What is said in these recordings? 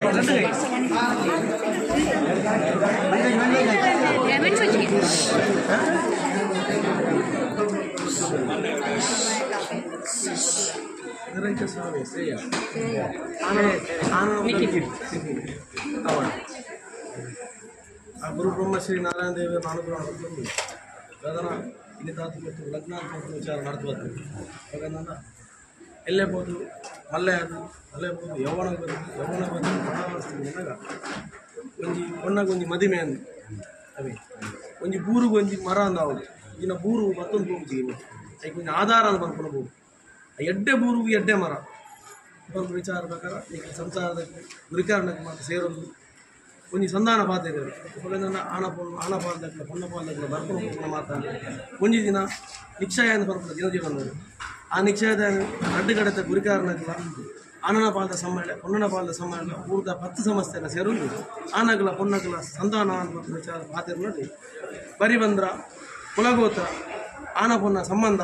गुरु ब्रह्म श्री नारायण देव नानुग्रह ಅದನ್ನು ಇಲ್ಲಿ ತಾತ್ವಿಕ ಲಗ್ನ ಅಂತ ವಿಚಾರ ನಡೆಸಬೇಕು. ಯಾಕಂದ್ರೆ ಎಲ್ಲೇ ಬೋದು ಮಲ್ಲೆ ಅದು ಅಲ್ಲೇ ಬೋದು ಯೌವನ ಬಂದು ಮಹಾವಸ್ಥೆನಾಗ ಒಂಜಿ ಕೊನ್ನಾಗ ಒಂಜಿ ಮದಿಮೆ ಅಂದು ಅವೇ ಒಂಜಿ ಬೂರುಗೆ ಒಂಜಿ ಮರ ಅಂದ ಅವಳು ಇನ್ನು ಬೂರು ಮತ್ತೊಂದು ಹೋಗಿ ಅದಕ್ಕೆ ಒಂದು ಆಧಾರ ಅಂತ ಬಂದ್ಕೊಂಡು ಎಡ್ಡೆ ಬೂರುಗೆ ಎಡ್ಡೆ ಮರ ಒಂದು ವಿಚಾರ ಪ್ರಕಾರ ಈಗ ಸಂಸಾರದ ಗುರಿಕಾರಣಕ್ಕೆ ಮಾತ್ರ ಸೇರೋದು ಒಂಜಿ ಸಂಧಾನ ಪಾತ್ರ ಆನಪಾಲದಕ್ಕೆ ಹೊನ್ನಪಾಲದಕ್ಕೆ ಬರ್ಕೊಂಡು ಮಾತಾಡಿ ಒಂಜಿ ದಿನ ನಿಕ್ಷಯ ಅಂತ ಬರ್ಕೊಂಡು ದಿನಜೀವನವರು ಆ ನಿಕ್ಷಯದ ಅಡ್ಡುಗಡತ ಗುರಿಕಾರಣಕ್ಕೆಲ್ಲ ಆನನ ಪಾಲದ ಸಮ್ಮೇಳ ಪೊನ್ನನ ಪಾಲದ ಸಮ್ಮೇಳ ಊರದ 10 ಸಮಸ್ಯೆನ ಸೇರೋದು ಆನಗಲ ಪೊನ್ನಗಲ ಸಂಧಾನ ಅಂತ ವಿಚಾರ ಪಾತ್ರ ನೋಡಿ ಬರಿ ಬಂದ್ರ ಕುಲಗೋತ್ರ ಆನ ಪೊನ್ನ ಸಂಬಂಧ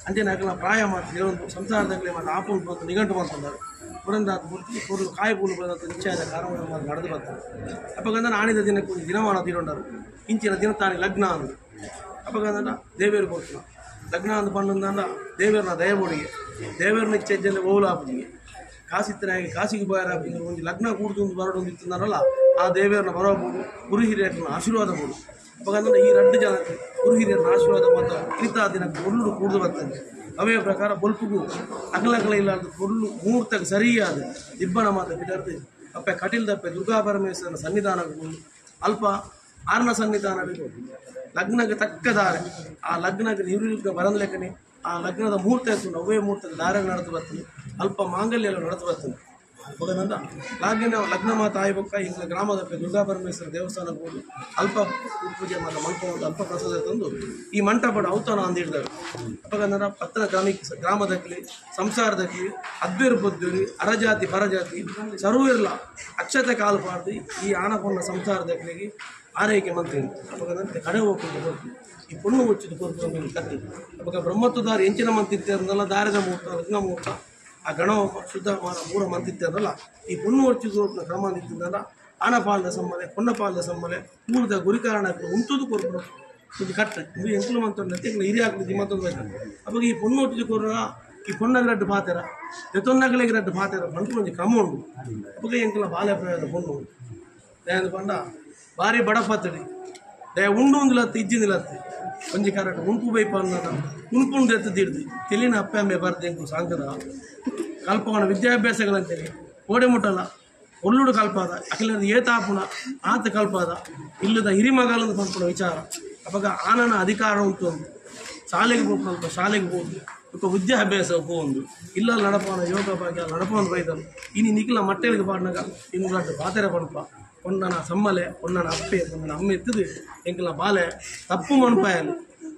ಅಂಜನೆ ಆಗಲ ಪ್ರಾಯ ಮಾತು ಹೇಳೊಂದು ಸಂಸಾರದಲ್ಲಿ ಮತ್ತು ಆಪುಲ್ ಬಂದು ನಿಘಂಟು ಮಾಡ್ಕೊಂಡಾರೆ ಪುರಂದಾದ ಬುರ್ತಿ ಪೂರ್ವ ಕಾಯಿ ಪೂಲು ಬಂದಂಥ ನಿಶ್ಚಯದ ಕಾರಣ ಮಾತು ನಡೆದು ಬರ್ತಾರೆ ಅಪ್ಪಗಂದ್ರೆ ಆಣಿದ ದಿನಕ್ಕೆ ಒಂದು ದಿನಮಾನ ತೀರೊಂಡರು ಇಂಚಿನ ದಿನ ತಾನೇ ಲಗ್ನ ಅಂದು ಅಪ್ಪಗಂದ್ರೆ ದೇವೇರು ಕೊಡ್ತು ಲಗ್ನ ಅಂದು ಪಂಡ ದೇವೇರನ ದಯಬೋಡಿಗೆ ದೇವೇರ ನಿಶ್ಚಯದಲ್ಲಿ ಓಲಾಪುಜಿಗೆ ಕಾಸಿತ್ತನಾಗಿ ಕಾಸಿಗೆ ಬಾಯರಾಗಿ ಒಂದು ಲಗ್ನ ಕೂಡ್ದು ಒಂದು ಬರೋದು ಇತ್ತಿದ್ದಾರಲ್ಲ ಆ ದೇವೇರನ ಬರೋಬೋದು ಗುರು ಹಿರಿಯರನ್ನ ಆಶೀರ್ವಾದ ಕೊಡು ಅಪ್ಪಗಂದ್ರೆ ಈ 2 ಜನಕ್ಕೆ ಗುರು ಹಿರಿಯರನ್ನ ಆಶೀರ್ವಾದ ಮಾಡ್ತಾರೆ ಇಂಥ ದಿನಕ್ಕೆ ಒಳ್ಳು ಕೂಡ್ದು ಬರ್ತದೆ ಅವೇ ಪ್ರಕಾರ ಬೊಲ್ಪುಗೂ ಅಗಲಗಲ ಇಲ್ಲಾರ್ದು ಒಳ್ಳು ಮುಹೂರ್ತಕ್ಕೆ ಸರಿಯಾದ ಇಬ್ಬನ ಮಾತು ಬಿಡರ್ದು ಅಪ್ಪೆ ಕಟಿಲ್ದಪ್ಪೆ ದುರ್ಗಾ ಪರಮೇಶ್ವರನ ಸನ್ನಿಧಾನಗಳು ಅಲ್ಪ ಆರ್ನ ಸನ್ನಿಧಾನ ಲಗ್ನಕ್ಕೆ ತಕ್ಕ ದಾರೆ ಆ ಲಗ್ನಕ್ಕೆ ನಿವೃತ್ತ ಬರನ್ಲೆಕ್ಕನೆ ಆ ಲಗ್ನದ ಮುಹೂರ್ತ ಇರ್ತದೆ ಅವೇ ಮುಹೂರ್ತಕ್ಕೆ ದಾರೆ ನಡೆದು ಬರ್ತದೆ ಅಲ್ಪ ಮಾಂಗಲ್ಯ ಎಲ್ಲ ನಡೆದು ಬರ್ತದೆ ಹೋಗೋದಂತ ಲಗ್ನ ಮಾತು ಆಯ್ಬೇಕ ಈಗ ಗ್ರಾಮದ ದುರ್ಗಾ ಪರಮೇಶ್ವರ ದೇವಸ್ಥಾನಕ್ಕೆ ಹೋಗಿ ಅಲ್ಪ ಪೂಜೆ ಮಾತ್ರ ಮಂಟಪ ಅಲ್ಪ ಪ್ರಸಾದ ತಂದು ಈ ಮಂಟಪದ ಔತಣ ಅಂದಿಡ್ತಾರೆ ಅಪ್ಪಗಂದ್ರೆ ಪತ್ರ ಗ್ರಾಮದಲ್ಲಿ ಸಂಸಾರದಲ್ಲಿ ಅದ್ವೇರು ಬದ್ವೇರಿ ಅರಜಾತಿ ಪರಜಾತಿ ಸರ್ವ ಇರಲ್ಲ ಅಕ್ಷತೆ ಕಾಲು ಪಾಡ್ದು ಈ ಆನಪೊನ್ನ ಸಂಸಾರದಲ್ಲಿ ಆರೈಕೆ ಮಂತ್ರಿ ಅಪ್ಪಗಂದ್ರೆ ಕಡೆ ಹೋಗ್ಕೊಂಡು ಕೊಡ್ತೀವಿ ಈ ಪುಣ್ಣು ಮುಚ್ಚಿದ್ದು ಕೊಡ್ತು ಮೇಲೆ ಕತ್ತಿ ಅವಾಗ ಬ್ರಹ್ಮತ್ವದಾರ ಎಂಚಿನ ಮಂತಿರ್ತಾರಲ್ಲ ದಾರದ ಮುಹೂರ್ತ ಲಗ್ನ ಮುಹೂರ್ತ ಆ ಗಣ ಶುದ್ಧ ಮೂರ ಮಂತಿರ್ತಾರಲ್ಲ ಈ ಪುಣ್ಣು ಹೊಚ್ಚಿದ್ದು ಕ್ರಮ ಅಂದಿದ್ದಲ್ಲ ಆನಪಾಲದ ಸಮ್ಮಲೆ ಪೊನ್ನಪಾಲದ ಸಮ್ಮಲೆ ಊರದ ಗುರಿಕಾರಣಕ್ಕೆ ಉಂಟುದು ಕೊರ್ಕೊಂಡು ಇದು ಕಟ್ಟ ಇದು ಎಂಕಲು ಮಂತ್ರಿ ಹಿರಿಯ ಹಾಕಿ ಮತ್ತೊಂದು ಬೇಕು ಅವಾಗ ಈ ಪುಣ್ಣು ಹೊಚ್ಚಿದ್ದು ಕೊರ ಈ ಪೊನ್ನಗರಡ್ಡು ಪಾತೆರ ಎತ್ತೊನ್ನಗಲಿಗರಡ್ಡು ಪಾತೆರ ಬಂದು ಒಂದು ಕ್ರಮ ಉಂಟು ಅವಾಗ ಎಂಕಲ ಬಾಲ್ಯ ಪ್ರಯೋಗ ಪೊಣ್ಣು ದಯಂದು ಪಂಡ ಭಾರಿ ಬಡಪತ್ತಡಿ ದಯ ಉಂಡು ಒಂದು ಲತ್ತು ಇಜ್ಜಿಂದಿಲ್ಲತ್ತು ಒಂಜಿ ಕರೆಕ್ಟ್ ಉಂಪು ಬೈಪ ಅನ್ನೋಣ ಉಂಪುಂಡು ಎತ್ತದಿಡ್ದು ತೆಲಿನ ಅಪ್ಪೆ ಬರ್ದು ಎಂಕು ಸಾಂಕದ ಕಲ್ಪವನ ವಿದ್ಯಾಭ್ಯಾಸಗಳಂತೇಳಿ ಓಡೆ ಮುಟ್ಟಲ್ಲ ಒಳ್ಳುಡು ಕಲ್ಪಾದ ಅಖಿಲದ ಏತಾಪುನ ಆತ ಕಲ್ಪಾದ ಇಲ್ಲದ ಹಿರಿಮಗಲಂದು ಪಂಪುನ ವಿಚಾರ ಅವಾಗ ಆನನ ಅಧಿಕಾರ ಉಂಟು ಅಂತ ಶಾಲೆಗೆ ಹೋಗ್ಬೇಕು ಶಾಲೆಗೆ ಹೋಗಿ ఒక విద్యాభ్యాసం పోందు ఇళ్ళ నడపన యోగ భాగ్యాలు నడపన బయటం ఇని నిఖిల మట్టెలకు పాడినాక ఇంగ్లాంటి పాతెర పనుప పొన్నన సమ్మలే పొన్నన అప్పే పొన్నన అమ్మ ఎత్తుది ఎంకల బాలే ತಪ್ಪು ಮನ್ಪಾಯಲು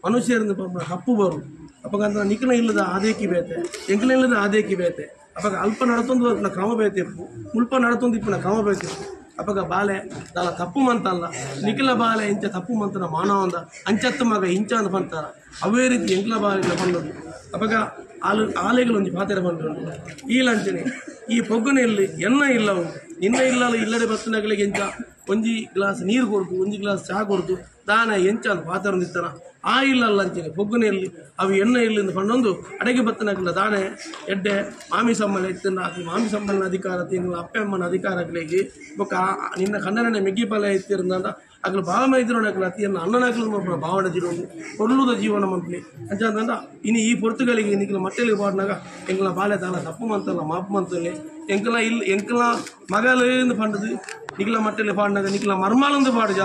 ಮನುಷ್ಯರಿಂದ ತಪ್ಪು ಬರು ಅಪ್ಪಗಂತ ನಿಖಿನ ಇಲ್ಲದ ಆದೇಕಿ ಬೇತೆ ಎಂಕಲ ಇಲ್ಲದ ಆದೇಕಿ ಬೇತೆ ಅಪ್ಪಗ ಅಲ್ಪ ನಡತೊಂದು ಕ್ರಮ ಬೇತಿಪ್ಪು ಮುಲ್ಪ ನಡತೊಂದು ಇಪ್ಪನ ಕ್ರಮ ಬೇತಿಪ್ಪು ಅಪ್ಪಗ ಬಾಲೆ ದಾಲ ತಪ್ಪು ಮಂತಲ್ಲ ನಿಖಿಲ ಬಾಲೆ ಇಂಚ ತಪ್ಪು ಮಂತನ ಮಾನವಂದ ಅಂಚತ್ತು ಮಗ ಇಂಚ ಅಂತ ಬಂತಾರ ಅವೇ ರೀತಿ ಎಂಕಲ ಬಾಲೆ ಬಂದದ್ದು ಅಪ್ಪಗ ಆಲೆಗಳು ಒಂದು ಪಾತ್ರೆ ಬಂದರು ಈ ಲಂಚನೆ ಈ ಪೊಗ್ಗನೆಯಲ್ಲಿ ಎನ್ನ ಇಲ್ಲವು ನಿನ್ನ ಇಲ್ಲಲ್ಲ ಇಲ್ಲದೆ ಬತ್ತನಗಳಿಗೆ ಎಂಚ ಒಂಜಿ ಗ್ಲಾಸ್ ನೀರು ಕೊಡ್ತು ಒಂಜಿ ಗ್ಲಾಸ್ ಚಹಾ ಕೊಡ್ತು ದಾನ ಎಂಚ ಅಂತ ಪಾತ್ರ ನಿಂತಾನ ಆ ಇಲ್ಲಲ್ಲ ಅಂಚನೆ ಪೊಗ್ಗನೆಯಲ್ಲಿ ಅವು ಎಣ್ಣೆ ಇಲ್ಲಿಂದ ಪಂಡೊಂದು ಅಡಗೆ ಬತ್ತನಗಿಲ್ಲ ದಾನೆ ಎಡ್ಡೆ ಮಾಮಿ ಸಂಬಳ ಎತ್ತಿನ ಹಾಕಿ ಮಾಮಿ ಸಂಬಳನ ಅಧಿಕಾರ ತಿನ್ನು ಅಪ್ಪೆ ಅಮ್ಮನ ಅಧಿಕಾರಗಳಿಗೆ ಬೊಕ್ಕ ನಿನ್ನ ಕನ್ನಡನೆ ಮೆಗ್ಗಿಪಾಲ ಎತ್ತಿರಂದ ಅಗ್ಲು ಭಾವ ಮೈದ್ರೋಣಕ್ಲ ಅತಿಯನ್ನು ಅಣ್ಣನಾಗ್ಲು ಮಾಡ್ಕೊಂಡು ಭಾವನೆ ತಿರೋದು ಕೊಲ್ಲುದ ಜೀವನ ಮಂತ್ಲಿ ಅಂಚಂದ ಇನ್ನು ಈ ಪೊರ್ತುಗಳಿಗೆ ನಿಖಿಲ ಮಟ್ಟೆಲಿಗೆ ಪಾಡಿನಾಗ ಎಂಕಲ ಬಾಲೆ ತಾಲ ತಪ್ಪು ಮಂತಲ್ಲ ಮಾಪು ಮಂತಲ್ಲಿ ಎಂಕಲ ಎಂಕಲ ಮಗಲಿಂದ ಪಂಡದು ನಿಖಿಲ ಮಟ್ಟೆಲಿ ಪಾಡಿನಾಗ ನಿಖಿಲ ಮರ್ಮಾಲಂದು ಪಾಡ್ಜ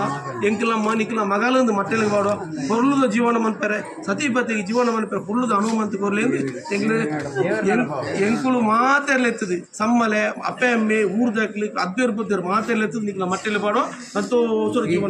ಎಂಕಲಮ್ಮ ನಿಖಿಲ ಮಗಲಿಂದ ಮಟ್ಟೆಲಿಗೆ ಪಾಡುವ ಕೊರ್ಲುದ ಜೀವನ ಮಂತ್ಪರೆ ಸತಿಪತಿಗೆ ಜೀವನ ಮಂತ್ಪರೆ ಕೊರ್ಲುದ ಹನುಮಂತ ಕೊರ್ಲಿ ಎಂಕುಲು ಮಾತೆರ್ಲೆತ್ತದು ಸಮ್ಮಲೆ ಅಪ್ಪೆ ಅಮ್ಮೆ ಊರ್ದಾಕ್ಲಿ ಅದ್ವೇರು ಬದ್ದೇರು ಮಾತೆರ್ಲೆತ್ತದು ನಿಖಿಲ ಮಟ್ಟೆಲಿ ಪಾಡುವ ಸಂತೋಷ ಜೀವನ